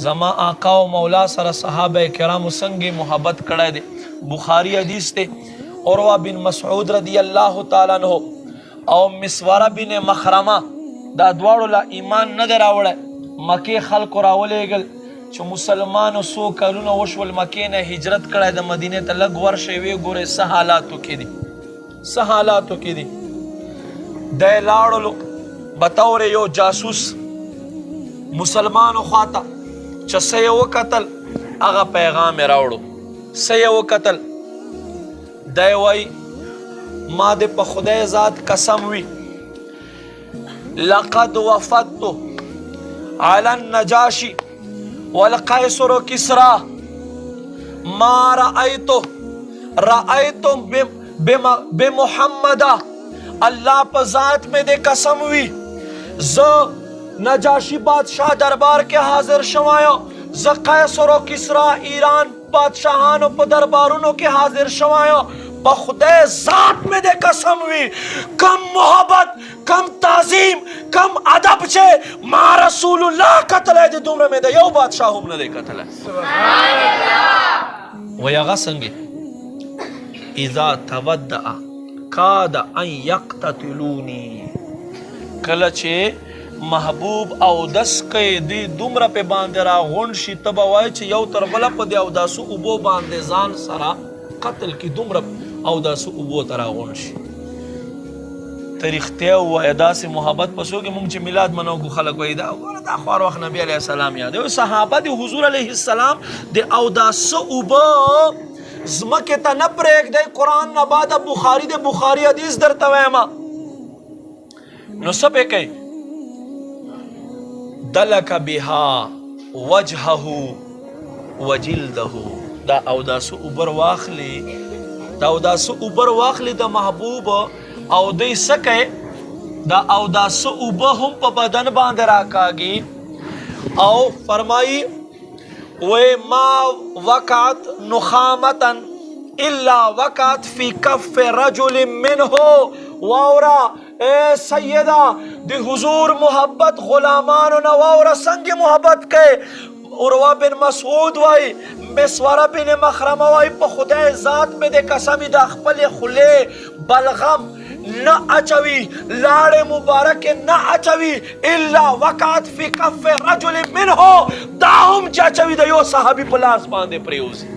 زما آقا و مولا سره صحابه کرامو څنګه محبت کړی دی. بخاری حدیث دی. عروه بن مسعود رضی الله تعالی عنہ او مسوره بن مخرمه دا دواړو لا ایمان نه دی راوړی. مکې خلکو راولېږل چې مسلمانو څو کلونه وشول مکې نه هجرت کړی د مدینې ته لږ ورشئ ویې ګورئ څه حالاتو کې دي دی لاړلو بطور یو جاسوس مسلمانو خواته چې څه یې وکتل هغه پیغام یې راوړو. څه یې وکتل دی وایي ما د په خدای ذات قسم وي لقد وفدت على النجاشي والقیصر کسرا ما رأيت بمحمد اللہ پا ذات میں دے قسم ہوئی ز نجاشی بادشاہ دربار کے حاضر شوایو ز قیصر و کسرا ایران بادشاہانو پا دربارونو کے حاضر شوایو پا خدای ذات میں دے قسم ہوئی کم محبت کم تعظیم کم ادب چھے ما رسول اللہ قتل ہے دی دومرے میں دے یو بادشاہ ہم نے دے قتل ہے. سبحان اللہ. ویغا سنگی اذا تودع کاد ان یقتتلونی کله چې محبوب او دس کئی دی دومره پہ باندې را غونډ شي ته به وایې چې یو تر بله په دې اوداسو اوبو باندې ځان سره قتل کی دومره اوداسو اوبو ته را غونډ شي. ته رښتیا ووایه داسې محبت پسو کې مونږ چې میلاد منو کو خلک وایي دا وګوره دا خوار وخت نبي علیه السلام یادوي. صحابه د حضور علیه السلام د اوداسه اوبه زمکه ته نه پرېږدئ قرآن نه بعد بخاري د بخاري حدیث درته ویمه نو څه پې کوئ دلک بها وجهه وجلده دا اوداسه اوبر واخلي د محبوب او دی څه کوي دا اوداسه اوبه هم په بدن باندې راکاږي او فرمایي وما وقعت نخامة إلا وقعت في كف رجل منه. واورا اے سیدہ دی حضور محبت غلامانو نا واورا سنگ محبت کے. عروہ بن مسعود وائی مسورہ بن مخرمہ وائی پا خدای ذات میں دے قسمی دا خپل خلے بلغم نہ اچوی لاڑے مبارک نہ اچوی الا وقعت فی کف رجل منہو دا ہم چاچوی دا یو صحابی پلاس باندے پریوزی.